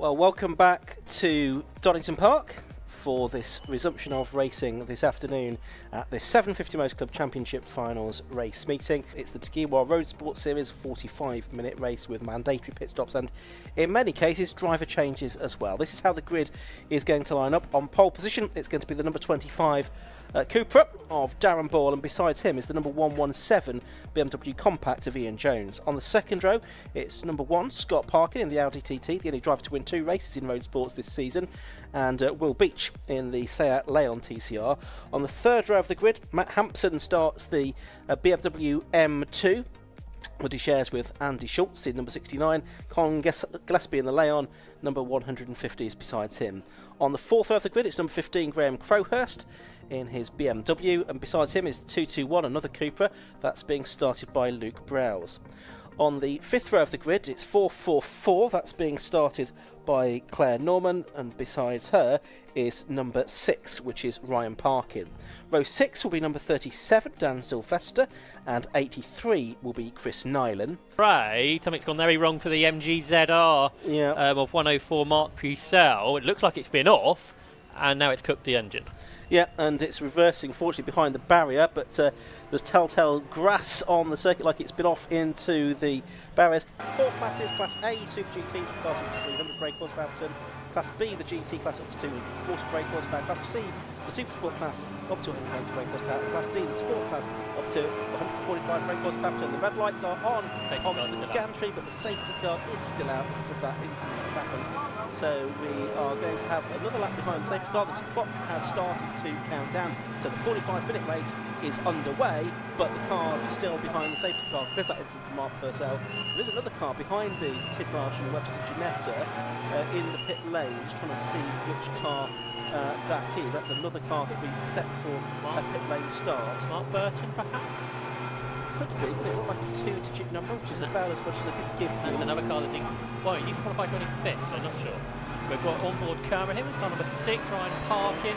Well, welcome back to Donington Park for this resumption of racing this afternoon at this 750 Motor Club Championship Finals race meeting. It's the Tagiwa Roadsports Series 45-minute race with mandatory pit stops and, in many cases, driver changes as well. This is how the grid is going to line up. On pole position, it's going to be the number 25 Cupra of Darren Ball, and besides him is the number 117 BMW Compact of Ian Jones. On the second row, it's number 1 Scott Parkin in the Audi TT, the only driver to win 2 races in Roadsports this season, and Will Beach in the Seat Leon TCR. On the third row of the grid, Matt Hampson starts the BMW M2, that he shares with Andy Schultz in number 69. Colin Gillespie in the Leon, number 150 is besides him. On the fourth row of the grid, it's number 15 Graham Crowhurst in his BMW, and besides him is 221, another Cupra, that's being started by Luke Browse. On the fifth row of the grid, it's 444, that's being started by Claire Norman, and besides her is number 6, which is Ryan Parkin. Row 6 will be number 37, Dan Sylvester, and 83 will be Chris Nyland. Right, something's gone very wrong for the MGZR of 104 Mark Purcell. It looks like it's been off, and now it's cooked the engine. Yeah, and it's reversing, fortunately, behind the barrier, but there's telltale grass on the circuit like it's been off into the barriers. 4 classes, Class A, Super GT, cars up to 300 brake horsepower ton. Class B, the GT class up to 240 brake horsepower. Class C, the Super Sport class up to 120 brake horsepower. Class D, the Sport class up to 145 brake horsepower ton. The red lights are on the gantry, but the safety car is still out because of that incident that's happened. So we are going to have another lap behind the safety car. The clock has started to count down. So the 45-minute race is underway, but the car is still behind the safety car because that incident from Mark Purcell. There is another car behind the Tid Marshall and Webster Ginetta in the pit lane, just trying to see which car that is. That's another car that we set for a pit lane start. Mark Burton, perhaps? Could be, but it looked like a 2-digit number, which is about as much as I could give you. That's another car that didn't. Well, you didn't qualify 25th, so I'm not sure. We've got onboard camera here with car number 6, Ryan Parkin,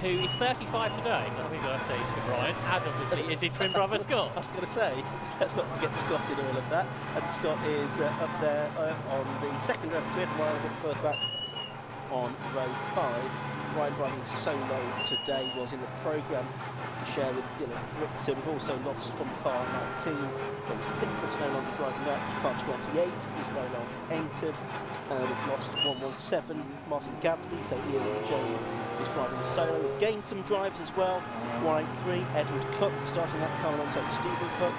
who is 35 today. So happy birthday to Ryan, as obviously is his twin brother Scott. I was going to say, let's not forget Scott in all of that. And Scott is up there on the second row of the grid, while a bit further back on row 5. Ryan driving solo today, was in the programme to share with Dylan Brixton. We've also lost from car 19. Pickford's no longer driving that. Car 28 is no longer entered. We've lost 117, Martin Gadsby, so Ian Jones is driving solo. We've gained some drivers as well. 183, Edward Cook starting that car alongside Stephen Cook.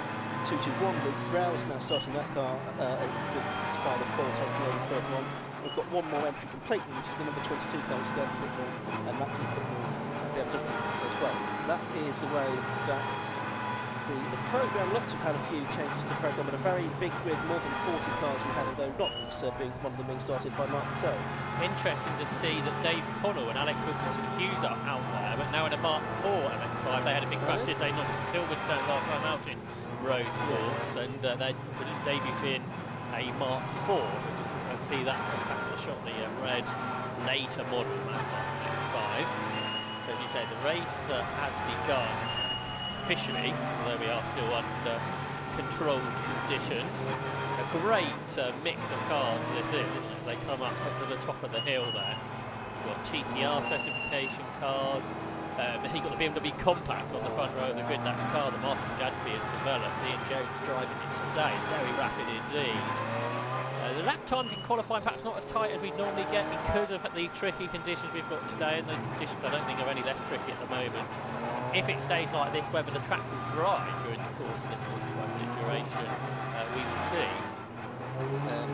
221, Luke Browse now starting that car with his father Paul taking over the third one. We've got one more entry completely, which is the number 22 car, which is there for Pitbull, and that's with Pitbull BMW as well. That is the way that the programme looks to have had a few changes to the programme, but a very big grid, more than 40 cars we had, although not being one of them being started by Mark Purcell. Interesting to see that Dave Connell and Alex Wilkinson Hughes are out there, but now in a Mark 4 MX-5. They had a big crash, did they not? Silverstone last time out in Roadsports, and they debuted in a Mark 4. So just see that back to the shot, the red later model, that's not MX-5. So as you say, the race has begun officially, although we are still under controlled conditions. A great mix of cars this is, isn't it, as they come up to the top of the hill there. You've got TCR specification cars. You've got the BMW Compact on the front row of the grid, that car that Martin Gadsby has developed. Ian Jones driving it today, very rapid indeed. The lap times in qualifying perhaps not as tight as we'd normally get because of the tricky conditions we've got today, and the conditions I don't think are any less tricky at the moment. If it stays like this, whether the track will dry during the course of the 45-minute duration, we will see.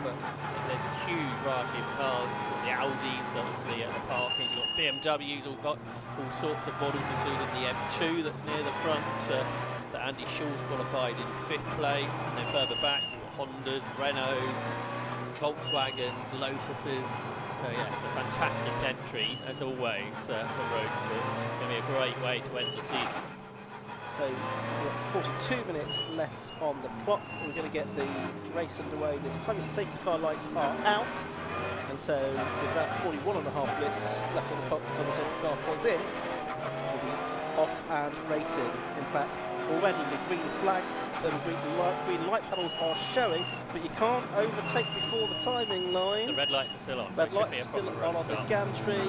But there's a huge variety of cars. You've got the Audis, the Parkins, you've got BMWs, got all sorts of models, including the M2 that's near the front, that Andy Schultz qualified in 5th place, and then further back you've got Hondas, Renaults, Volkswagens, Lotuses. So yeah, it's a fantastic entry, as always, for Roadsports. It's going to be a great way to end the season. So we've got 42 minutes left on the clock. We're going to get the race underway this time. The safety car lights are out, and so with about 41.5 minutes left on the clock before the safety car points in, we'll be off and racing. In fact, already the green flag green light panels are showing, but you can't overtake before the timing line. The red lights are still on. Red so lights are still on the gantry,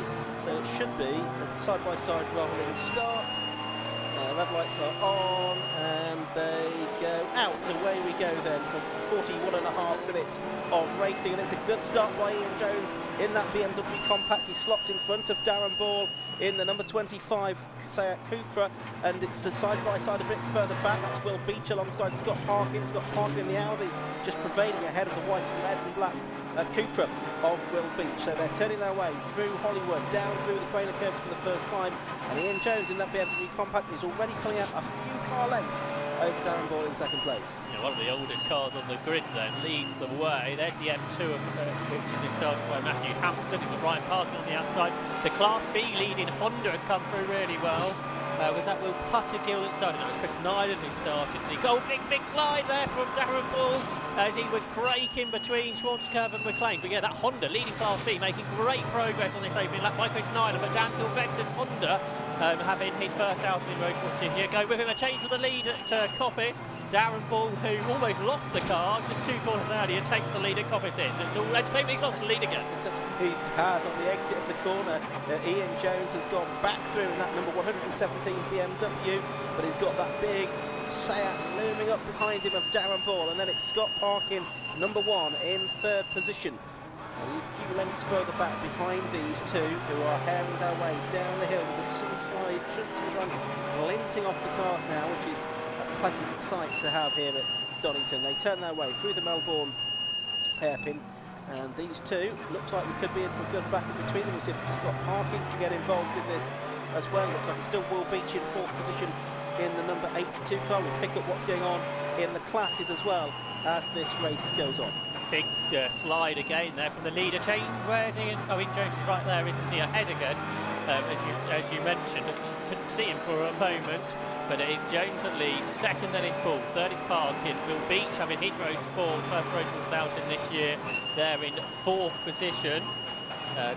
so it should be a side-by-side rolling start. Red lights are on, and they go out. Away we go then for 41.5 minutes of racing, and it's a good start by Ian Jones in that BMW Compact. He slots in front of Darren Ball in the number 25 Seat Cupra, and it's a side-by-side a bit further back. That's Will Beach alongside Scott Parkin. Scott Parkin in the Audi just prevailing ahead of the white and red and black Cupra of Will Beach. So they're turning their way through Hollywood, down through the Craner curves for the first time, and Ian Jones in that BMW Compact is already pulling out a few car lengths over Darren Ball in second place. Yeah, one of the oldest cars on the grid then leads the way. There's the M2 which has been started by Matthew Hampston. He's got Ryan Parkin on the outside. The Class B leading Honda has come through really well. Was that Will Puttergill that started? No, it was Chris Nyland who started. Big slide there from Darren Ball as he was braking between Schwartzkopf and McLean. But yeah, that Honda leading Class B, making great progress on this opening lap by Chris Nyland. But Dan Sylvester's Honda having his first outing in Roadsports this year. Go with him, a change to the lead at Coppice. Darren Ball, who almost lost the car just 2 corners earlier, takes the lead at Coppice in. So it's all entertainment, he's lost the lead again. He has on the exit of the corner. Ian Jones has gone back through in that number 117 BMW, but he's got that big Seat looming up behind him of Darren Ball, and then it's Scott Parkin, number 1 in 3rd position. And a few lengths further back behind these two, who are hammering their way down the hill with the sunshine glinting off the cars now, which is a pleasant sight to have here at Donington. They turn their way through the Melbourne hairpin, and these two looks like we could be in for a good battle between them. We'll see if Scott Parkin can get involved in this as well. Looks like it's still Will Beach in 4th position in the number 82 car. We'll pick up what's going on in the classes as well as this race goes on. Big slide again there from the leader. Change, where's Ian? Oh, Ian Jones is right there, isn't he? Ahead again, as you mentioned. You couldn't see him for a moment, but it is Jones that leads. Second then is Ball. Third is Parkin. Will Beach having his Roadsport, first Roadsports out in this year. They're in 4th position.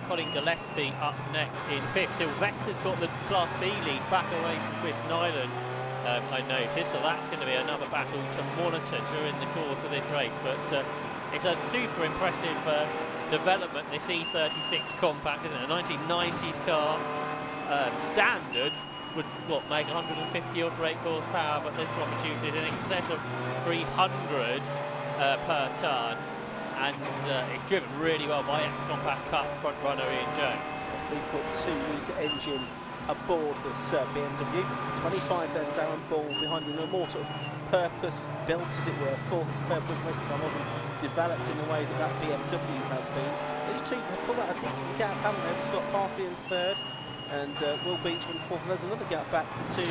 Colin Gillespie up next in 5th. Sylvester's got the Class B lead back away from Chris Nyland, I noticed, so that's going to be another battle to monitor during the course of this race. But it's a super impressive development, this E36 Compact, isn't it? A 1990s car, standard would make 150 odd brake horsepower, but this one produces in excess of 300 per tonne. And it's driven really well by ex-Compact Cup front runner Ian Jones. A 3.2 litre engine aboard this BMW. 25 then Darren Ball behind him, a more sort of purpose built, as it were, for his purpose racing car, wasn't developed in the way that BMW has been. These two have pulled out a decent gap, haven't they? Scott Parkin in 3rd and Will Beach in 4th, and there's another gap back to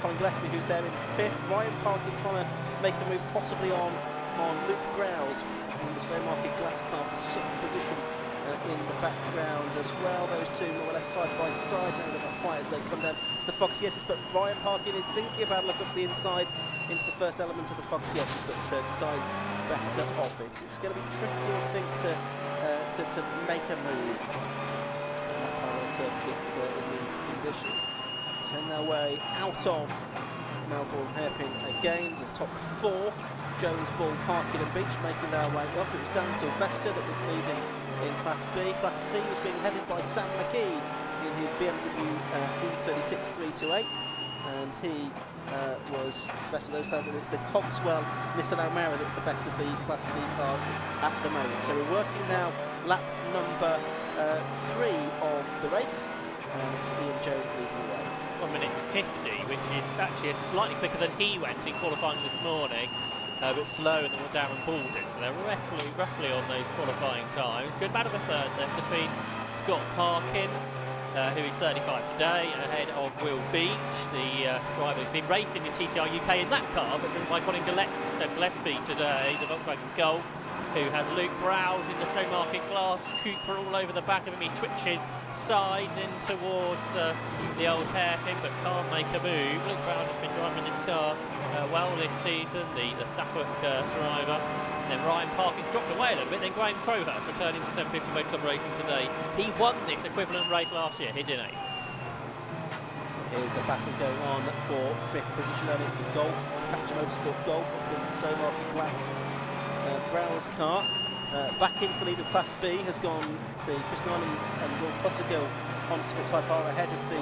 Colin Gillespie, who's there in 5th. Ryan Parkin trying to make a move possibly on Luke Browse in the Stone Market Glass car for 6th position in the background as well. Those two more or less side by side, and they're not quite as they come down to the Fox Yeses, but Ryan Parkin is thinking about looking up the inside into the first element of the Fox Yeses, but decides better off it. It's going to be tricky, I think, to make a move in that final circuit in these conditions. Turn their way out of Melbourne hairpin again, the top 4. Jones, Ball, Parkin and Beach making their way up. It was Dan Sylvester that was leading in Class B. Class C was being headed by Sam McKee in his BMW E36 328, and he was the best of those cars, and it's the Cogswell Nissan Almera that's the best of the Class D cars at the moment. So we're working now lap number 3 of the race, and it's Ian Jones leading the way. 1 minute 50, which is actually slightly quicker than he went in qualifying this morning. A bit slower than what Darren Ball did, so they're roughly on those qualifying times. Good battle of 3rd then between Scott Parkin, who is 35 today, ahead of Will Beach, the driver who's been racing in TTDI UK in that car, but driven by Colin Gillespie today, the Volkswagen Golf, who has Luke Browse in the Stone Market Glass Cooper all over the back of him. He twitches sides in towards the old hairpin, but can't make a move. Luke Browse has been driving this car well this season, the Suffolk driver. And then Ryan Parkin's dropped away a little bit, then Graham Crowhurst returning to 750 Motor Club Racing today. He won this equivalent race last year, he's in 8th. So here's the battle going on for 5th position, and it's the Golf Capture Motorsport Golf up against the Stowmarket Glass Browers car. Back into the lead of Class B has gone the Chris Nine and Will Pottergill on Civic Type R ahead of the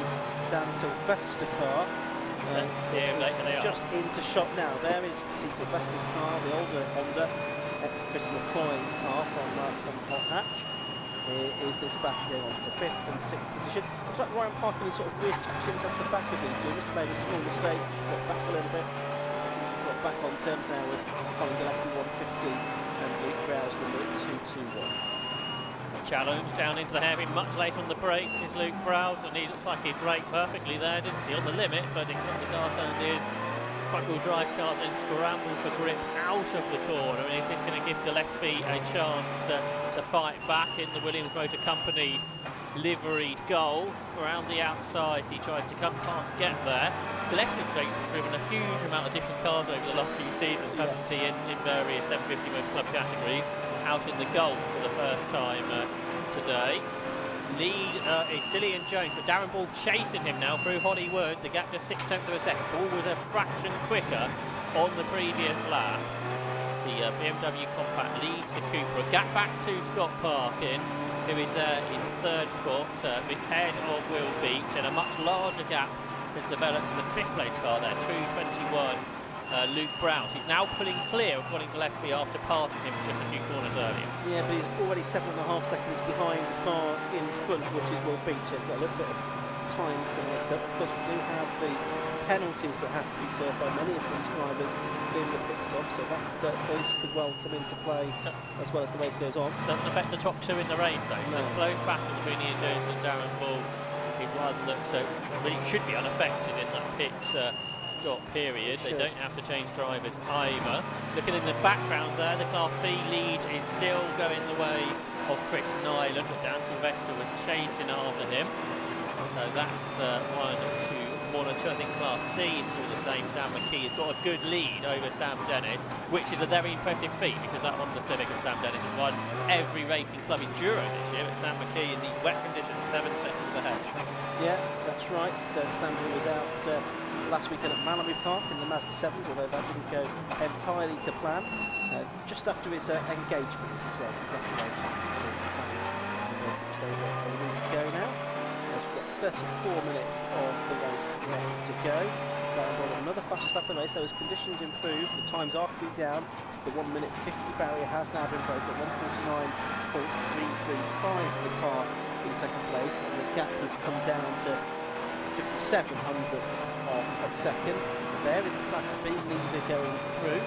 Dan Sylvester car. Just into shot now. There is, you see Sylvester's car, the older Honda, ex-Chris McCoy car from Hot Hatch. Here is this back going on for 5th and 6th position. Looks like Ryan Parkin has sort of reattached himself to the back of these two. Must have made a small mistake, just dropped back a little bit. I think he's got back on terms now with Colin Gillespie 150 and Luke Browse number 221. Challenge down into the hairpin, much late on the brakes is Luke Browse, and he looks like he braked perfectly there, didn't he? On the limit, but he got the car turned in. Front-wheel drive car then scramble for grip out of the corner, and is this going to give Gillespie a chance to fight back in the Williams Motor Company liveried Golf? Around the outside he tries to come, can't get there. Gillespie's driven a huge amount of different cars over the last few seasons, hasn't he, in various 750 Motor Club categories. Out in the Golf for the first time today. Lead is still Ian Jones, but Darren Ball chasing him now through Hollywood. The gap just 0.6 of a second. Ball was a fraction quicker on the previous lap. The BMW Compact leads the Cupra. Gap back to Scott Parkin, who is in 3rd spot, ahead of Will Beach, and a much larger gap has developed to the 5th place car there, 2:21. Luke Browse. He's now pulling clear of Colin Gillespie after passing him just a few corners earlier. Yeah, but he's already 7.5 seconds behind the car in front, which is Will Beach. He's got a little bit of time to make up. Of course, we do have the penalties that have to be served by many of these drivers in the pit stop, so that those could well come into play as well as the race goes on. Doesn't affect the top two in the race, though. So there's close battle between Ian Jones and Darren Ball. He's one that really should be unaffected in that pit stop period. They don't have to change drivers either. Looking in the background there, the Class B lead is still going the way of Chris Nyland, but Dan Sylvester was chasing after him. So that's one to monitor. I think Class C is still the same. Sam McKee has got a good lead over Sam Dennis, which is a very impressive feat because that Honda Civic and Sam Dennis has won every racing club enduro this year, but Sam McKee in the wet conditions 7 seconds ahead. Yeah, that's right. So Sam was out last weekend at Mallory Park in the Mazda 7s, although that didn't go entirely to plan. Just after his engagement as well. Congratulations to Sam. A week ago now. We've got 34 minutes of the race left to go. Another fastest lap of the race, so as conditions improve, the times are coming down. The 1 minute 50 barrier has now been broken at 1:49.335 for the car in 2nd place, and the gap has come down to 57 hundredths of a second. There is the Class B leader going through,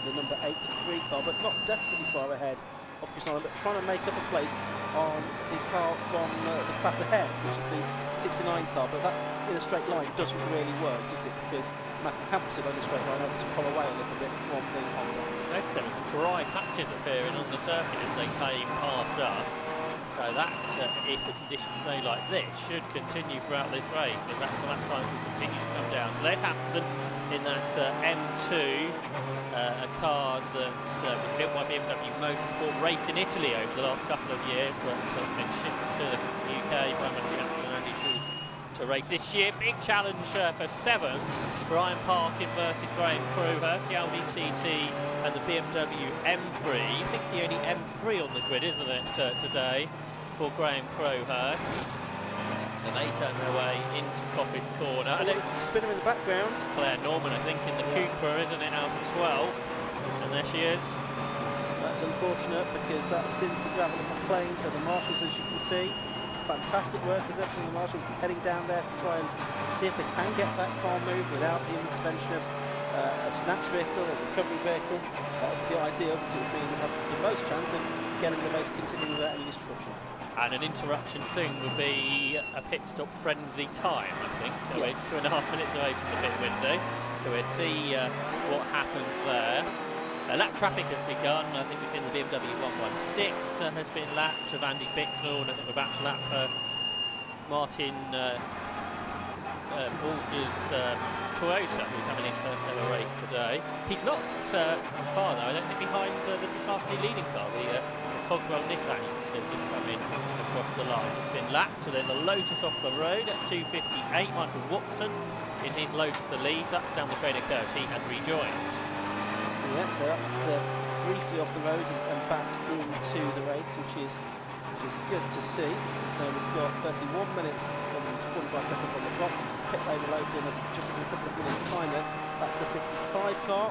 the number 83 car, but not desperately far ahead of Chris Nolan, but trying to make up a place on the car from the class ahead, which is the 69 car, but that in a straight line doesn't really work, does it? Because Matthew Hampson on the straight line able to pull away a little bit from the Honda. Notice there were some dry patches appearing on the circuit as they came past us. So that, if the conditions stay like this, should continue throughout this race. And that's the lap times will continue to come down. So there's Hampson in that M2, a car that was built by BMW Motorsport, raced in Italy over the last couple of years, but been shipped to the UK by manufacturer Andy Schultz to race this year. Big challenge for 7th, Ryan Parkin versus Graham Crowhurst, the Audi TT and the BMW M3. I think the only M3 on the grid, isn't it, today for Graham Crowhurst. So they turn their way into Coppice Corner. And it's spinner in the background. It's Claire Norman, I think, in the Cupra, isn't it, out of 12. And there she is. That's unfortunate because that's into the gravel of McLean, so the marshals, as you can see, fantastic work as ever from the marshals, heading down there to try and see if they can get that car moved without the intervention of a snatch vehicle or recovery vehicle. The idea would be to have the most chance of getting the race continuing without any disruption. And an interruption soon will be a pit stop frenzy time, I think. Yes. We're 2.5 minutes away from the pit window, so we'll see what happens there. Lap traffic has begun. I think within the BMW 116 has been lapped of Andy Bicknell, and I think we're about to lap Martin Walker's Toyota, who's having his first ever race today. He's not far though, I don't think, behind the Class D leading car, the Cogswell Nissan. You can see him just come in across the line. It's been lapped, so there's a Lotus off the road, that's 2:58. Michael Watson in his Lotus Elise. That's down the Crater Curves. He has rejoined. Yeah, so that's briefly off the road and back into the race, which is good to see. So we've got 31 minutes and 45 seconds on the clock. Pit lane will open in just a couple of minutes' time there. That's the 55 car.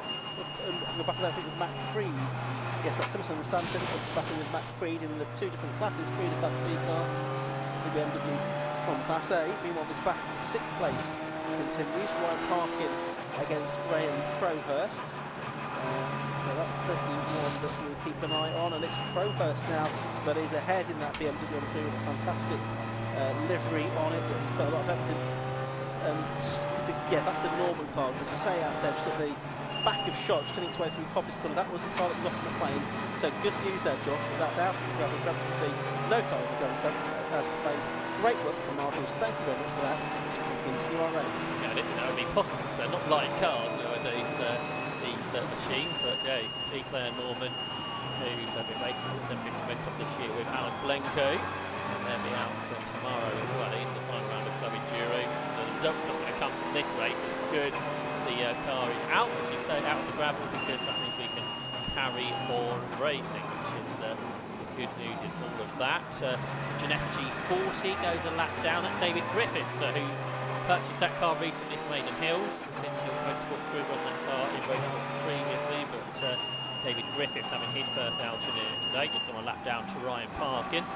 And off the back of that, I think with Matt Creed. Yes, that's Simpson and Stanton battling with Matt Creed in the two different classes. Creed, a Class B car, the BMW from Class A. Meanwhile, this battle for 6th place continues. Ryan Parkin against Graham Crowhurst. So that's certainly one that we'll keep an eye on, and it's Crowhurst now that is ahead in that BMW M3 with a fantastic livery on it. It's got a lot of everything, and yeah, that's the Norman car. There's a say out there just at the back of shot, just turning its way through Poppy's corner. That was the car that got off McLaren's. So good news there, Josh. That's out of the gravel track. You can see no car in the gravel track as McLaren's. Great work from Marshals. Thank you very much for that. Let's continue our race. Yeah, I didn't think that would be possible because they're not light cars nowadays. These machines, but yeah, you can see Claire Norman, who's been racing with the 50 Red Cup this year with Alan Blenko, and they'll be out tomorrow as well in the final round of Club Enduro. The result's not going to come from this race, but it's good. The car is out, as you say, out of the gravel, because that means we can carry on racing, which is good news in all of that. Ginetta G40 goes a lap down. That's David Griffiths, who's purchased that car recently from Maiden Hills. We've seen the Motorsport crew on that car in Roadsports previously, but David Griffiths having his first outing in it today. Just gone a lap down to Ryan Parkin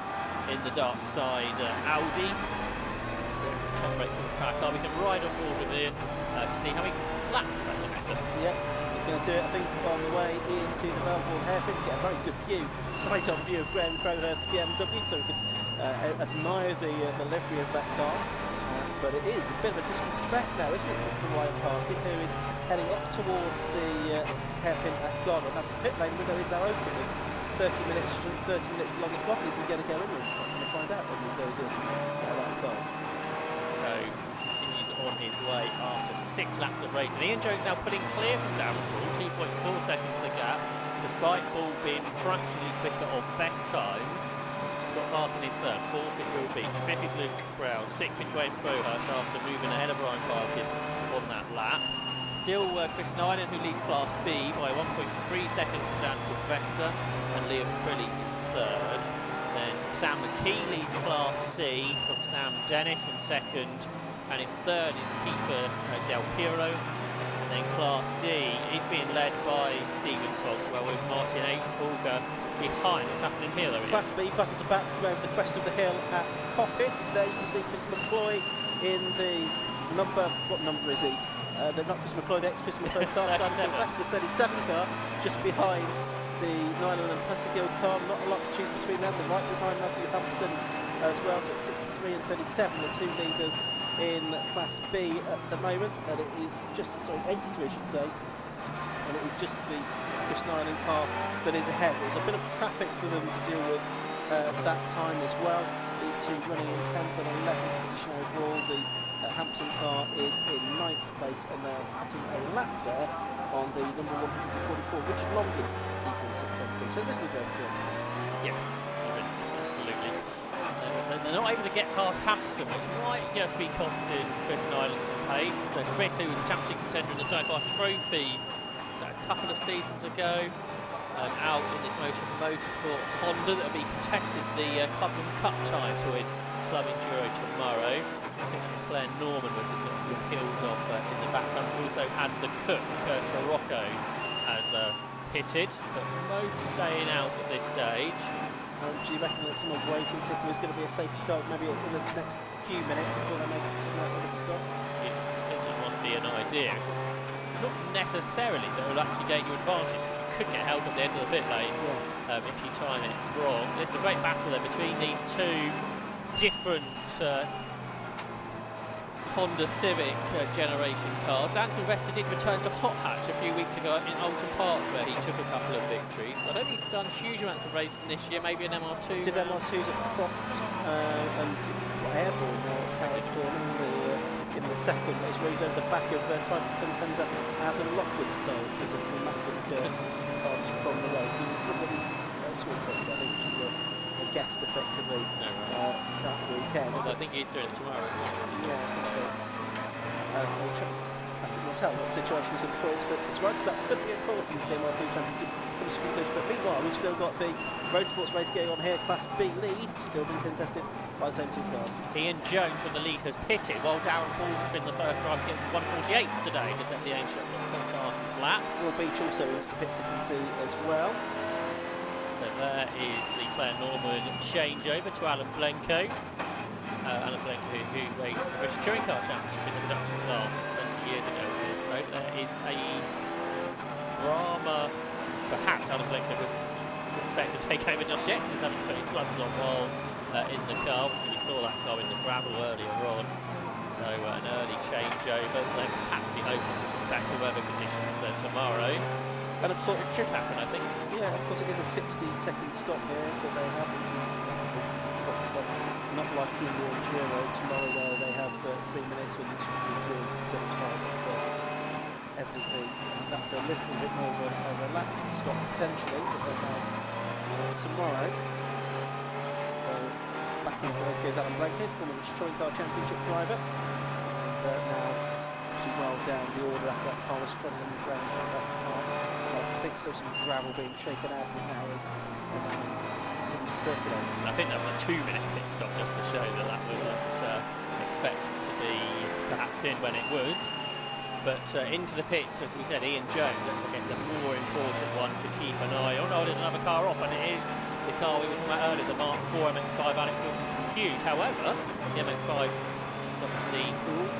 in the Darkside Audi. 10 brake horsepower car. We can ride on board with Ian to see how he laps that Ginetta. Yep. Going to do it, I think, on the way into the Melbourne hairpin. Get a very good view, sight-on view of Graham Crowhurst's BMW, so we can admire the livery of that car. But it is a bit of a distant spec now, isn't it, from Ryan Parkin, who is heading up towards the hairpin at Goddard. Now, the pit lane window is now open with 30 minutes still on the clock. Is he going to go in? We're going to find out when he goes in at that time. So continues on his way after 6 laps of racing. Ian Jones now putting clear from Darren Ball, 2.4 seconds a gap, despite Ball being fractionally quicker on best times. Scott Parkin is third, 4th is Will Beach, 5th is Luke Brown, 6th is Graham Crowhurst after moving ahead of Ryan Parkin on that lap. Still Chris Nyland, who leads Class B by 1.3 seconds from Dan Sylvester, and Liam Crilly is third. Then Sam McKee leads Class C from Sam Dennis in second, and in third is Kiefer Del Piero. And then Class D is being led by Stephen Cogswell with Martin Auger behind. What's happening here though? Class B buttons are back to go over the crest of the hill at Poppis. There you can see Chris McCloy in the number, what number is he? Not Chris McCloy, the ex-Chris McCloy car, Dan Sylvester, 37 car, just behind the Nyland and Puttergill car. Not a lot to choose between them. They're right behind Matthew Hampson as well, so it's 63 and 37, the two leaders in Class B at the moment, and it is just, sorry, 83 I should say, and it is just the Chris Nyland car that is ahead. There's a bit of traffic for them to deal with that time as well. These two running in 10th and 11th position overall. The Hampson car is in 9th place, and they're putting a lap there on the number 144, Richard Longdon, E46M3. So this is going through. Yes, there is, absolutely. They're not able to get past Hampson, which might just be costing Chris Nyland some pace. So Chris, who was a championship contender in the Jaguar Trophy a couple of seasons ago, out in this Motorsport Honda that will be contested the Club Cup title in Club Enduro tomorrow. I think that was Claire Norman was in the heels off in the background. We also had the cook, Sirocco, has pitted, but most staying out at this stage. Do you reckon that someone waiting said there was going to be a safety car maybe in the next few minutes before they make it to stop? Yeah, I think that might be an idea. It's not necessarily that it will actually gain you advantage. You could get held at the end of the pit lane if you time it wrong. There's a great battle there between these two different Honda Civic generation cars. Dan Sylvester did return to Hot Hatch a few weeks ago in Alton Park, where he took a couple of victories. I don't think he's done a huge amount of racing this year, maybe an MR2. Did MR2s at Croft and Airborne at Tarragon in the second race, where he's over the back of title contender Azam Lockwood's car, which was a dramatic departure from the race. He was looking at small place, I think, which was a guest effectively that weekend. Well, I think he's doing it tomorrow. Yeah, I think so. Patrick will tell what the situation is with the points for tomorrow, because that could be important to the MR2 Championship conclusion. But meanwhile, we've still got the Roadsports race going on here. Class B lead still being contested by the same two cars. Ian Jones from the lead has pitted, while Darren Paul's been the first driver to get 148s today to set the ancient fastest lap. Will Beach also into the pits, you can see as well. So there is the Claire Norman changeover to Alan Blenko. Alan Blenko, who raced the British Touring Car Championship in the production class 20 years ago. So there is a drama. Perhaps Alan Blenko wouldn't expect to take over just yet, because having put his gloves on while in the car. Obviously we saw that car in the gravel earlier on. So an early changeover, then perhaps be open to better weather conditions tomorrow. And of course it should happen, I think. Yeah, of course it is a 60-second stop here that they have. Not like in the Enduro tomorrow where they have 3 minutes when this should be 3 until tomorrow. But evidently that's a little bit more of a relaxed stop potentially that they have tomorrow. Back into the race goes Alan Blankhead, former Touring Car Championship driver. Now well down the order after that car was struggling on the ground for the best part. I think still some gravel being shaken out now as Alan continues to circulate. I think that was a 2-minute pit stop just to show that wasn't expected to be perhaps in when it was. But into the pits, as we said, Ian Jones, that's I guess the more important one to keep an eye on. Oh, there's another car off, and it is the car we were talking about earlier, the Mark IV MX-5 Alex Wilkinson Hughes. However, the MX-5 is obviously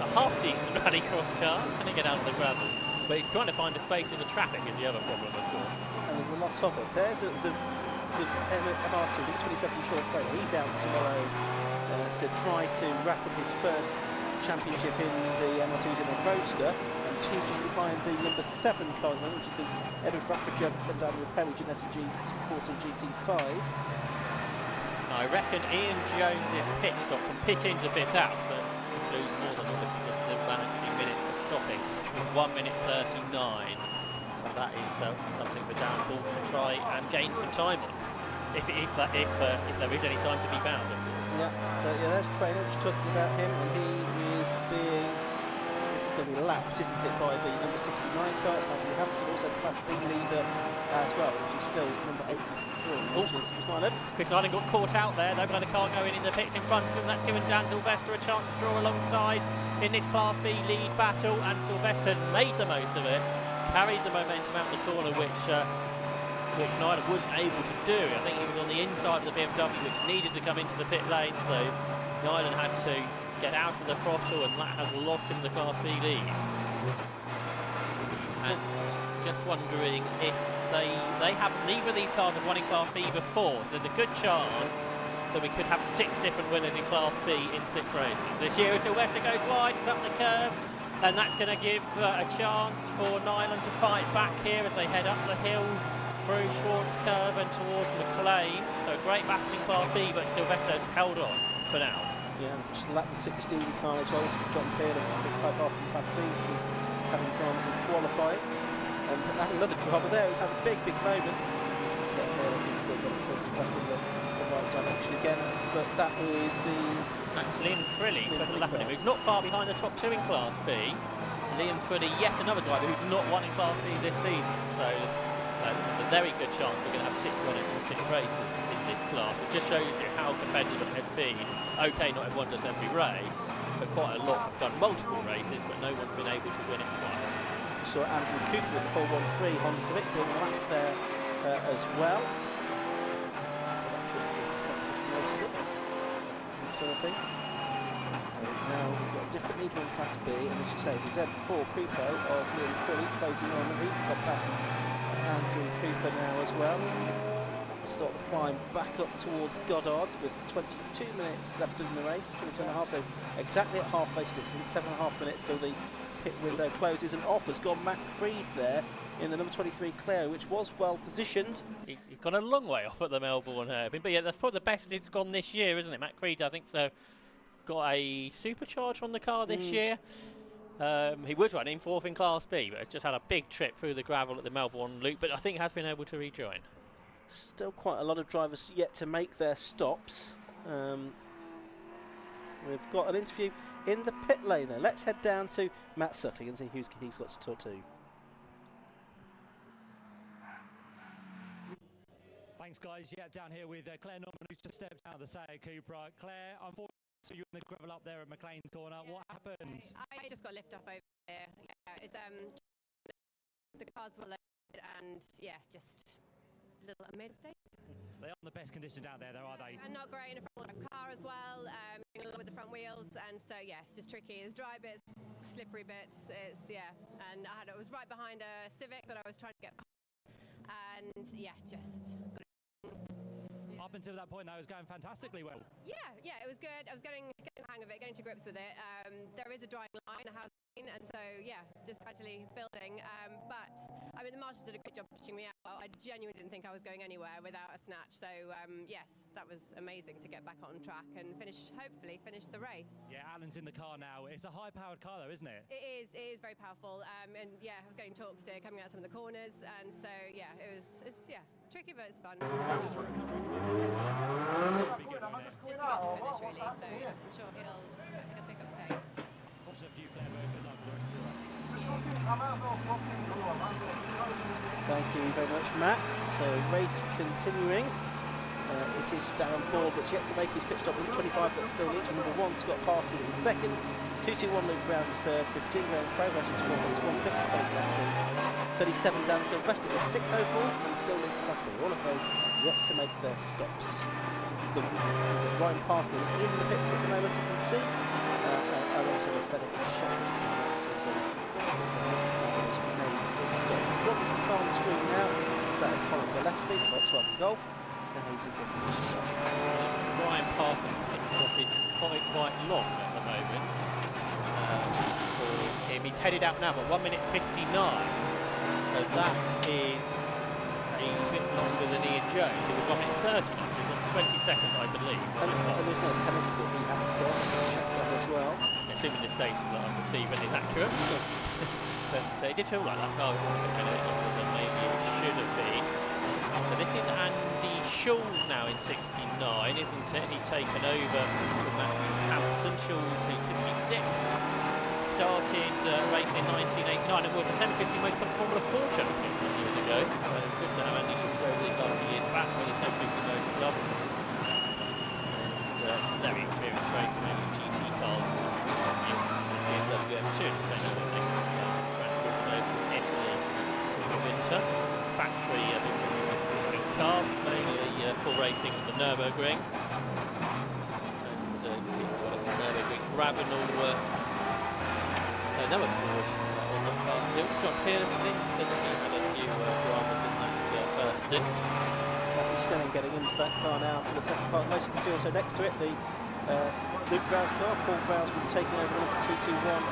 a half-decent rallycross car. Can he get out of the gravel? But he's trying to find a space in the traffic is the other problem, of course. And there's a lot of it. There's the MR2, the 27 short trailer. He's out tomorrow to try to wrap up his first championship in the MR2s in a roadster. He's just behind the number 7 car, which is the Edward Bradford and Daniel Perry Ginetta G14 GT5. I reckon Ian Jones's pit stop from pit in to pit out, so includes more than obviously just the mandatory minute of stopping, is 1 minute 39. So that is something for Darren Paul to try and gain some time on, if there is any time to be found, of course. Yeah, so yeah, there's Trainer just talking about him, and he is being. Going to be lapped, isn't it, by the number 69 car, Matthew Hampson, also the Class B leader as well, which is still number 83, which is quite good. Chris Island got caught out there, though, by the car going in the pits in front of him. That's given Dan Sylvester a chance to draw alongside in this Class B lead battle, and Sylvester's made the most of it, carried the momentum out the corner, which Nyland wasn't able to do. I think he was on the inside of the BMW, which needed to come into the pit lane, so Nyland had to get out of the throttle, and that has lost him the Class B lead. And just wondering if they have, neither of these cars have won in Class B before, so there's a good chance that we could have 6 different winners in Class B in 6 races. This year Sylvester goes wide, it's up the curve, and that's going to give a chance for Nyland to fight back here as they head up the hill through Schwartz Curve and towards McLean. So great battle in Class B, but Sylvester's held on for now. Yeah, just lap the 16 car as well, which is John Peerless, the Type R from Class C, which is having dramas in qualifying. And having another drama there, he's had a big moment. So Peerless has got a pointed back in the right direction again. But that is the... That's Liam Crilly put a lap on him. He's not far behind the top 2 in Class B. Liam Crilly, yet another driver who's not won in Class B this season. So a very good chance we're going to have 6 winners in 6 races in this class. It just shows you how competitive it has been. Okay, not everyone does every race, but quite a lot have done multiple races, but no one's been able to win it twice. We saw Andrew Cooper with the 413 Honda Civic doing a lap there as well. Now we've got a different leader in Class B, and as you say, the Z4 Coupe of Liam Crilly closing on the lead. He's got past Andrew Cooper now as well. Start the climb back up towards Goddard's with 22 minutes left in the race, 22.5, so exactly at halfway distance, 7.5 minutes till the pit window closes, and off has gone Matt Creed there in the number 23 Clio, which was well positioned. He's gone a long way off at the Melbourne Hairpin, but yeah, that's probably the best it's gone this year, isn't it? Matt Creed, I think so, got a supercharge on the car this year. He was running 4th in Class B, but has just had a big trip through the gravel at the Melbourne Loop, but I think has been able to rejoin. Still quite a lot of drivers yet to make their stops. We've got an interview in the pit lane there. Let's head down to Matt Suckling and see who he's got to talk to. Thanks, guys. Yeah, down here with Claire Norman, who's just stepped out of the Seat Cupra. Claire, unfortunately, so you're in the gravel up there at McLean's corner. What happened? I just got lift off over here. Yeah, it's the cars were loaded and yeah, just a little made a mistake. They aren't the best conditions out there, though, are they? And not great in a front wheel car as well. Going along with the front wheels, and so yeah, it's just tricky. There's dry bits, slippery bits. It's yeah, and I was right behind a Civic that I was trying to get, and yeah, just. Up until that point, that was going fantastically well. Yeah, it was good. I was getting the hang of it, getting to grips with it. There is a drying line, a housing, and so yeah, just gradually building. But I mean, the marshals did a great job pushing me out. I genuinely didn't think I was going anywhere without a snatch. So yes, that was amazing to get back on track and hopefully finish the race. Yeah, Alan's in the car now. It's a high-powered car, though, isn't it? It is very powerful. And yeah, I was getting torque steer coming out some of the corners, and so yeah, it's tricky, but it's fun. Just to get to the finish, really. So yeah, I'm sure he'll pick up pace. Fortunate for you, Claire, very good luck for the rest of us. Thank you very much, Matt. So race continuing. It is Darren Paul that's yet to make his pit stop. With 25 that's still needs. Number 1 Scott Parfield in second. 221 Luke Brown is third. 15 Graham Progress is fourth. 150 Craig Gillespie. 37 Dan Sylvester is sixth overall and still needs Gillespie. All of those yet to make their stops. Ryan Parker in the pits at the moment, you can see. And also the FedEx shot. What's the car on the screen now is that of Colin Gillespie, Volkswagen Golf, and he's in 5th position. Ryan Parker's pit stop is quite long at the moment for him. He's headed out now, but 1 minute 59. So that is a bit longer than Ian Jones. It was 1 minute 30 actually. It was 20 seconds, I believe. And there's no penalty that we have to serve. Check that as well. Assuming this data that I'm receiving is accurate. But it did feel like that car was a bit longer than maybe it should have been. So this is Andy Schulz now in 69, isn't it? He's taken over from Matthew Hampson. Schulz, who's 56, started racing in 1989 and was the 750 Most Club Formula 4 champion some years ago. So good to have Andy Schulz over these last few years back with the 750 Most Club. And very experienced racing in GT cars. This BMW M2 transported over from Italy in the winter. Factory car, mainly full racing at the Nürburgring. And you see it's got a Nürburgring Ravenel number board on that car still. John Pearson, he had a few dramas in that first stint. Matthew Stenning getting into that car now for the second part. Most you can see also next to it the Luke Drow's car. Paul Drow's will be taking over the number 221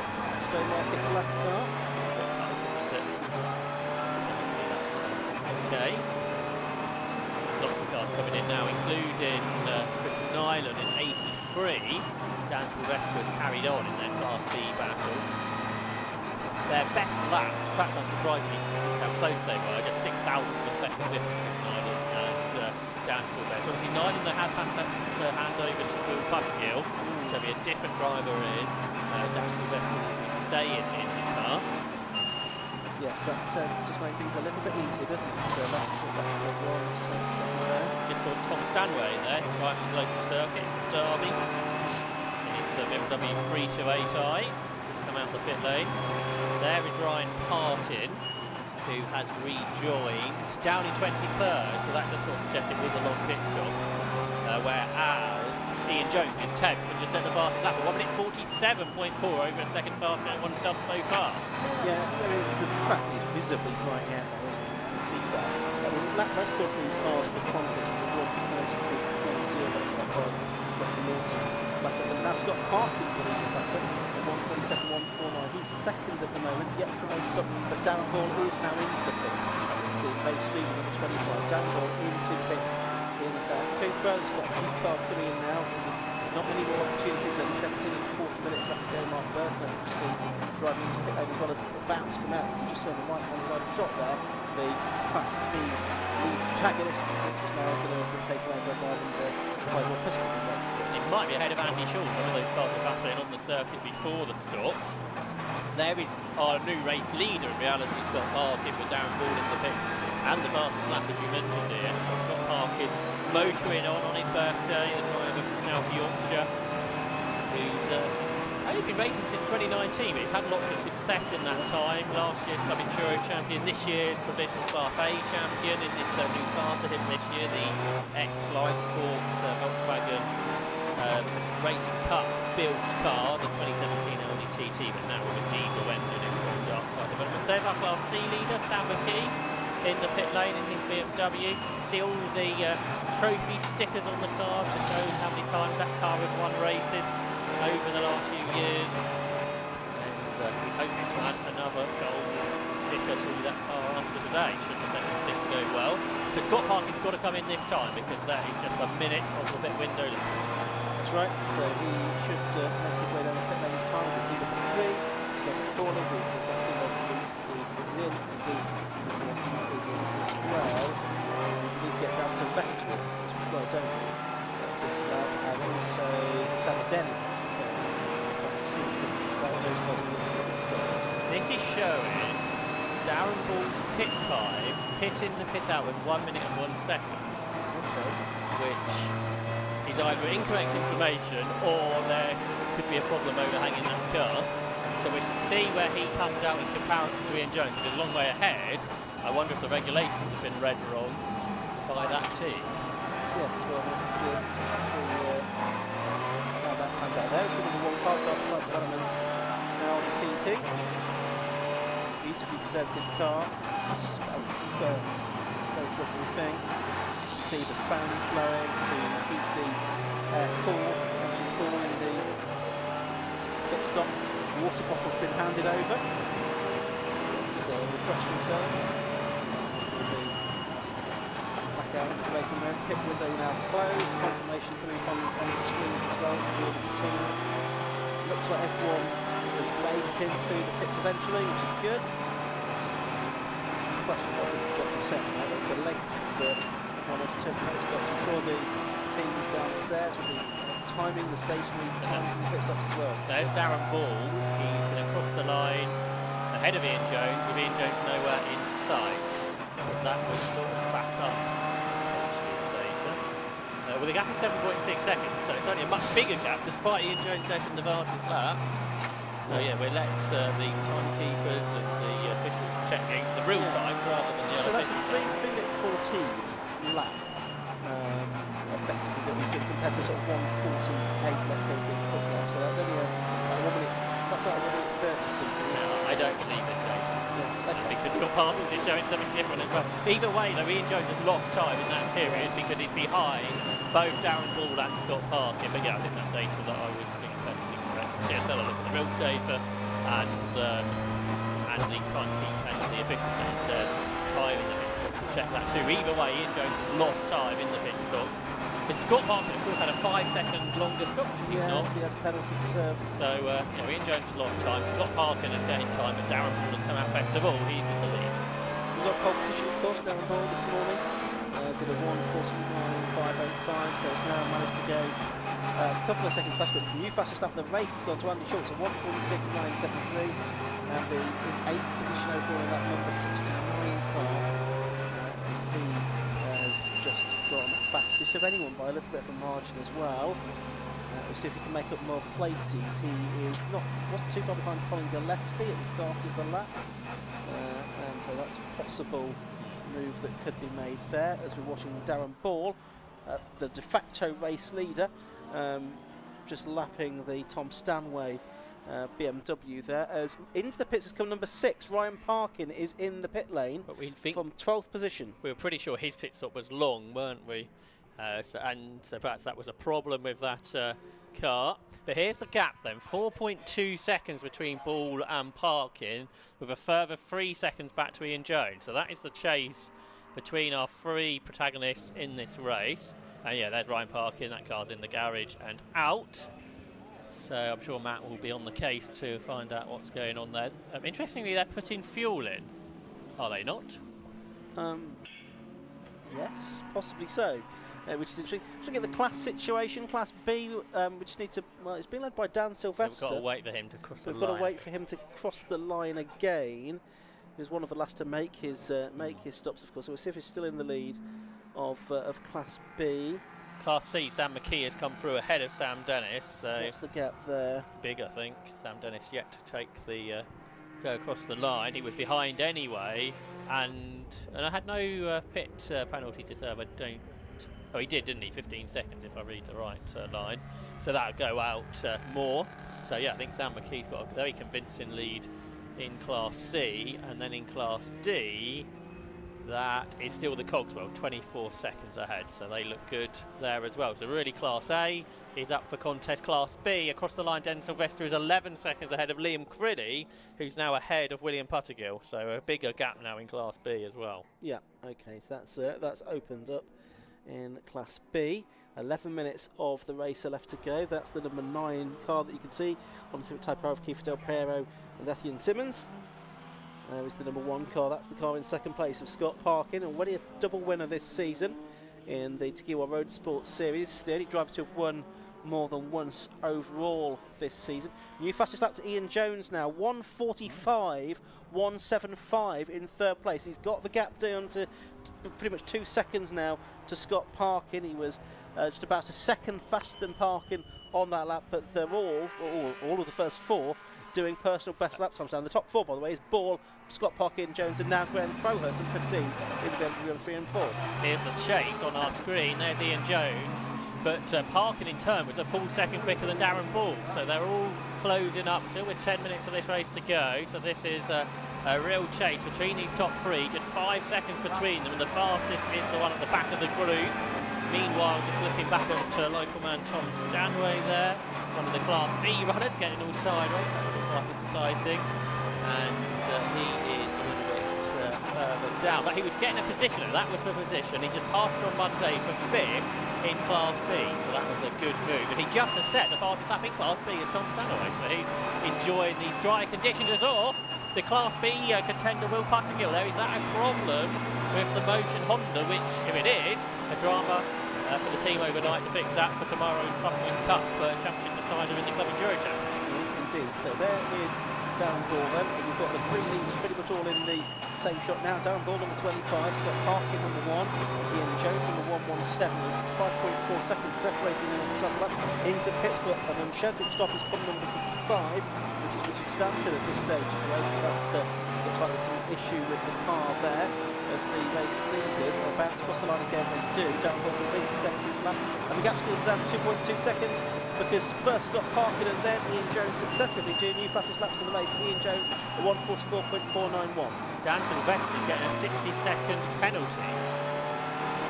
Stowmarket Glass car. Okay. Lots of cars coming in now, including Chris Nyland in 83. Dan Sylvester has carried on in their Class B battle. Their best laps, perhaps unsurprisingly, how close they were, just 6,000 of a second difference between Nyland and Dan Sylvester. Obviously, Nyland has to hand over to Will Buttergill, so there'll be a different driver in. Dan Sylvester will be staying in the car. Yes, that just makes things a little bit easier, doesn't it? So that's take one, 20% there. Just saw Tom Stanway there, driving his local circuit, Derby. It's a BMW 328i, just come out the pit lane. There is Ryan Parkin, who has rejoined down in 23rd, so that just sort of suggests it was a long pit stop. Whereas Ian Jones is 10th and just set the fastest lap at 1 minute 47.4 over a second faster than anyone's done so far. Yeah, the track is visibly drying out now, isn't it? You can see that. I mean, lap record for these cars for context is 1:30.40 set by Roger Norton. And now Scott Parkin's the lead factor at 1:47.149. He's second at the moment, yet to make stop, but Darren Hall is now into the pits. The race leader number 25. Darren Hall into the pits in South Cupra. There's got a few cars coming in now because there's not many more opportunities than 17.25 minutes left to go. Mark Berthman, you see driving into pit lane as well as the bounce come out. You just saw on the right hand side of the shot there. the Class B lead protagonist, which is now going to be taken over by more pistol. It might be ahead of Andy Shaw, one of those cars were battling on the circuit before the stops. There is our new race leader, in reality, Scott Parkin, with Darren Ball in the pit, and the fastest lap, as you mentioned here. So Scott Parkin motoring on his birthday, the driver from South Yorkshire, who's only been racing since 2019, but he's had lots of success in that time. Last year's Club Enduro champion, this year's provisional Class A champion in this new car to him this year, the ex-Line Sports Volkswagen Racing Cup built car, the 2017 Audi TT, but now with a diesel engine in from Darkside Developments. There's our Class C leader, Sam McKee, in the pit lane in his BMW. See all the trophy stickers on the car to show how many times that car has won races over the last few years. And he's hoping to add another gold sticker to that car after today, should the second sticker go well. So Scott Parkin's got to come in this time, because that is just a minute of the pit window left. That's right, so he should make his way down the pit lane this time. We can see number 3, he's got the corner, his Bespoke release is in, indeed, is in as well. We need to get down to Vegetable as well, don't we? This lap, and also Sam Dennis. This is showing Darren Ball's pit time, pit in to pit out, with 1 minute and 1 second, which is either incorrect information or there could be a problem overhanging that car. So we see where he comes out in comparison to Ian Jones. He's a long way ahead. I wonder if the regulations have been read wrong by that team. Yes, well, we'll have to see how that pans out there. It's been the 1 car, Darkside Developments, now on the TT. Beautifully presented car. Stove looking thing. You can see the fans blowing to keep the engine cool in the pit stop. The water bottle's been handed over. So he's refreshed himself. Back out into the racing mode. Pit window now closed. Confirmation coming on the screens as well for all the teams. Looks like everyone has made it into the pits eventually, which is good. The question what was the job from second? I look at the length of one of the two pit stops. I'm sure the teams downstairs will be timing the stationary times in the pit stops as well. There's Darren Ball. He's going to cross the line ahead of Ian Jones, with Ian Jones nowhere in sight. So that was sort of back up later. With a gap of 7.6 seconds, so it's only a much bigger gap, despite Ian Jones setting the fastest lap. So yeah, we let the timekeepers and the officials checking the real times rather than the so that's a 3:14 lap, effectively, that we did compared to sort of 1:48, let's say, being put lap. So that's only that's about a 1 minute 30 seconds. No, I don't believe this data. Because Scott Parkins is showing something different as well. Either way, though, Ian Jones has lost time in that period because he's behind both Darren Ball and Scott Parkin. But yeah, I think that data that I was thinking about is incorrect. Yes, I'll look at the real data and the timekeeper and the official downstairs time in the pit stops will check that too. Either way, Ian Jones has lost time in the pit stops. But Scott Parkin, of course, had a 5-second longer stop, did he not? He had a penalty to serve. So, Ian Jones has lost time. Scott Parkin has gained time, but Darren Ball has come out best of all. He's in the lead. We've got pole position, of course, Darren Ball this morning. Did a 1:49.505, so he's now managed to go a couple of seconds faster. The new fastest lap of the race has gone to Andy Shaw, so 1:46.973. And in 8th position overall in that number 69 car. And he has just gone fastest of anyone by a little bit of a margin as well. We'll see if he can make up more places. He wasn't too far behind Colin Gillespie at the start of the lap, and so that's a possible move that could be made there as we're watching Darren Ball, the de facto race leader, just lapping the Tom Stanway BMW there. As into the pits has come number 6, Ryan Parkin is in the pit lane, But we think from 12th position. we were pretty sure his pit stop was long, weren't we? So perhaps that was a problem with that car. But here's the gap then, 4.2 seconds between Ball and Parkin, with a further 3 seconds back to Ian Jones. So that is the chase between our 3 protagonists in this race. And yeah, there's Ryan Parkin, that car's in the garage and out. So I'm sure Matt will be on the case to find out what's going on there. Interestingly, they're putting fuel in. Are they not? Yes, possibly so. Which is interesting. Looking at the class situation, Class B, we just need to. Well, it's been led by Dan Sylvester. We've got to wait for him to cross the line. We've got to wait for him to cross the line again. He was one of the last to make his stops, of course. So we'll see if he's still in the lead of Class B. Class C, Sam McKee has come through ahead of Sam Dennis. So what's the gap there? Big, I think. Sam Dennis yet to take the go across the line. He was behind anyway, and I had no pit penalty to serve. I don't. Oh, he did, didn't he? 15 seconds, if I read the right line. So that'll go out more. So yeah, I think Sam McKee's got a very convincing lead in Class C, and then in Class D, that is still the Cogswell, 24 seconds ahead. So they look good there as well. So really, Class A is up for contest. Class B, across the line, Dan Sylvester is 11 seconds ahead of Liam Criddy, who's now ahead of William Puttergill. So a bigger gap now in Class B as well. Yeah, okay, so that's opened up in Class B. 11 minutes of the race are left to go. That's the number 9 car that you can see on the Type R of Kiefer Del Piero and Etienne Simmons. There is the number 1 car. That's the car in second place of Scott Parkin, already a double winner this season in the Tagiwa Roadsports series. The only driver to have won more than once overall this season. New fastest lap to Ian Jones now, 1:45.175 in third place. He's got the gap down to pretty much 2 seconds now to Scott Parkin. He was just about a second faster than Parkin on that lap, but they're all of the first 4 doing personal best lap times. Now the top 4, by the way, is Ball, Scott Parkin, Jones, and now Graham Crowhurst in 15 in the BMW 3 and 4. Here's the chase on our screen. There's Ian Jones, but Parkin in turn was a full second quicker than Darren Ball. So they're all closing up. Still with 10 minutes of this race to go. So this is a real chase between these top 3. Just 5 seconds between them, and the fastest is the one at the back of the group. Meanwhile, just looking back at local man Tom Stanway there, one of the Class B runners, getting all sideways. That was all quite exciting. And he is a little bit further down. But he was getting a position, and that was the position. He just passed on Monday for 5th in Class B, so that was a good move. And he just has set the fastest lap in Class B as Tom Stanway, so he's enjoying these dry conditions as well. The Class B contender Will Puttergill there. Is that a problem with the Motion Honda, which, if it is, a drama for the team overnight to fix that for tomorrow's Club Cup Championship decider in the Club Enduro Championship. Indeed, so there is Darren Ball then. We've got the 3 leaders pretty much all in the same shot now. Darren Ball number 25, Scott Parkin number 1, Ian Jones number 117. There's 5.4 seconds separating them on the top of that into pits, but an unscheduled stop is coming number 55, which is Richard Stanton at this stage of the race. But that looks like there's some issue with the car there, as the race leaders are about to cross the line again. They do. Darren Ball completes the 17th lap, and the gap's gone down to 2.2 seconds, because first Scott Parkin and then Ian Jones successively do new fastest laps of the race. Ian Jones at 1:44.491. Dan Sylvester is getting a 60-second penalty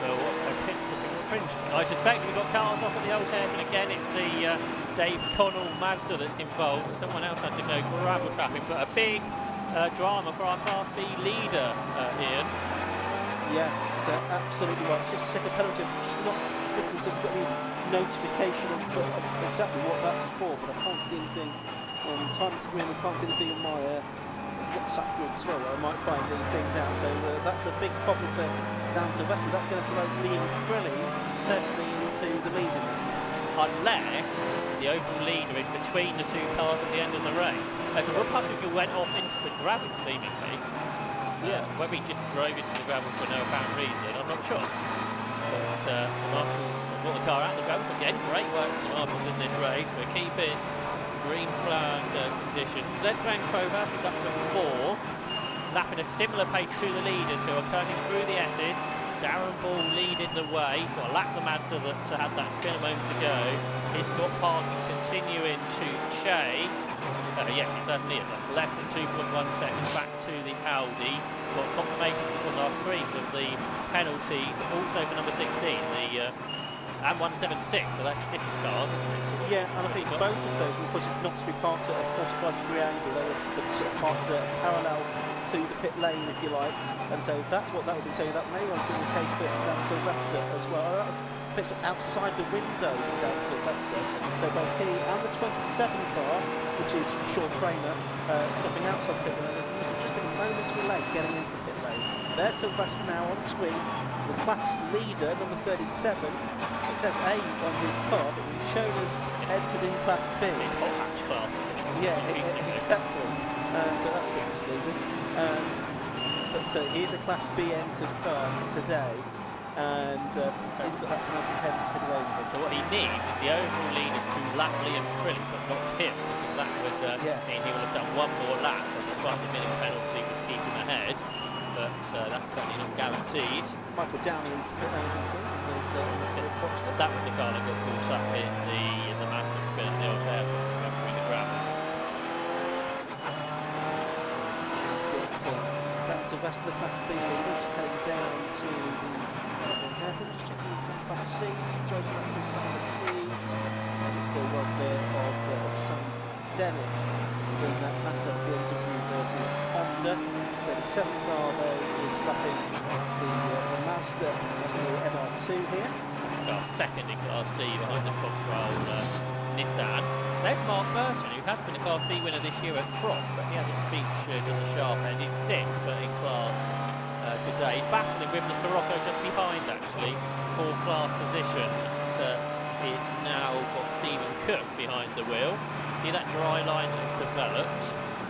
for a pit stop infringement. I suspect we've got cars off at the old hairpin again. It's the Dave Connell Mazda that's involved. Someone else had to go gravel trapping, but a big drama for our Class B leader, Ian. Yes, absolutely right. 60-second penalty. Just not looking to get any notification of exactly what that's for, but I can't see anything on the time screen. I can't see anything on my WhatsApp group as well, where I might find these things out. So that's a big problem for Dan Sylvester. That's going to throw Liam Crilly certainly into the lead in that. Unless the overall leader is between the 2 cars at the end of the race. As a Republican went off into the gravel, seemingly. Yeah, whether he just drove into the gravel for no apparent reason, I'm not sure. But the Marshals brought the car out of the gravel. So again, great work from the Marshals in this race. We're keeping green flag conditions. There's Graham Crowhurst, who's up to 4th, lapping a similar pace to the leaders who are cutting through the S's. Darren Ball leading the way. He's got a lap the Mazda that had that spin a moment to go. He's got Parkin continuing to chase. Yes, it certainly is. That's less than 2.1 seconds back to the Audi. Got confirmation on our screens of the penalties, also for number 16, the and 176, so that's different cars, isn't it? So yeah, and I think both of those were put not to be parked at a 45-degree angle. They were sort of parked parallel to the pit lane, if you like, and so that's what that would be. So that may well be the case for Dan Sylvester as well. That was pitched outside the window for Dan Sylvester. So both he and the 27 car, which is Shaw Trainer, stopping outside the pit lane. It must have just been a momentary late getting into the pit lane. There's Sylvester now on screen. The class leader, number 37. It says A on his car, but we've shown us entered in class B. It's hot hatch class, isn't it? Yeah, exactly. But that's a bit misleading. But here's a class B entered car today. And he's got that nice and headed over. So what he needs is the overall leaders to lap Liam Crilly, but not him, because that would mean he will have done one more lap, and despite the minute penalty would keep him ahead. But that's certainly not guaranteed. Michael Downey into the pit lane, you can see. That was the car that got caught up in the master spin at the old airport going through the ground. Dan Sylvester, the class B leader, just heading down to the just checking some class C, situation that's to some D. He's still well clear of Sam Dennis doing that massive BMW versus Honda. 37 car though is slapping the Mazda MR2 here. That's about second in Class D behind the Coxwell Nissan. There's Mark Merton, who has been a Class B winner this year at Croft, but he hasn't featured as a sharp end. He's sixth in class today, battling with the Sirocco just behind actually for class position. It's now got Stephen Cook behind the wheel. See that dry line that's developed.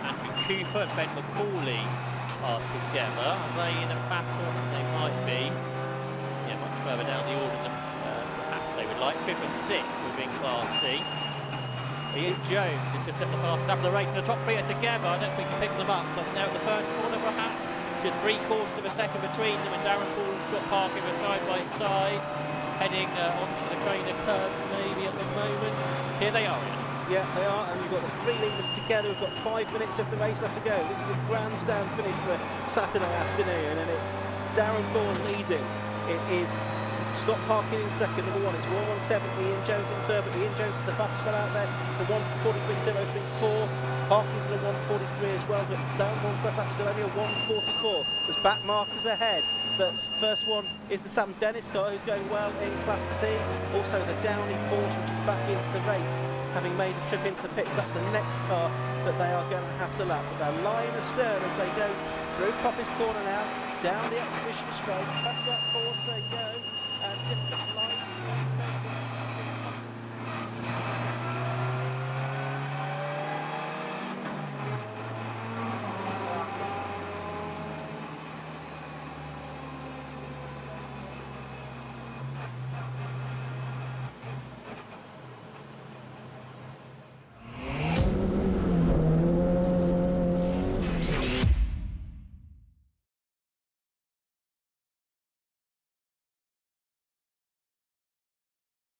Andrew Cooper and Ben McCauley are together. Are they in a battle? I think they might be. Yeah, much further down the order than perhaps they would like. 5th and 6th within Class C. Ian Jones has just set the fastest up of the race, and the top three are together. I don't think we can pick them up, but now at the first corner perhaps. Just 3/4 of a second between them, and Darren Paul and Scott Parker are side by side, heading onto the Craner curves maybe at the moment. Here they are, Ian. Yeah, they are, and you've got the three leaders together. We've got 5 minutes of the race left to go. This is a grandstand finish for Saturday afternoon, and it's Darren Paul leading. It is Scott Parkin in second, number 1. It's 1:17. Ian Jones in third, but Ian Jones is the fastest one out there. The 1:43.034. Parkin's at a 1:43 as well, but Darren Paul's best lap is still only a 1:44. There's back markers ahead. But first one is the Sam Dennis car, who's going well in Class C. Also the Downey Porsche, which is back into the race, having made a trip into the pits. That's the next car that they are going to have to lap. But they're lying astern as they go through Poppy's corner now, down the exhibition straight, past that Porsche they go, and different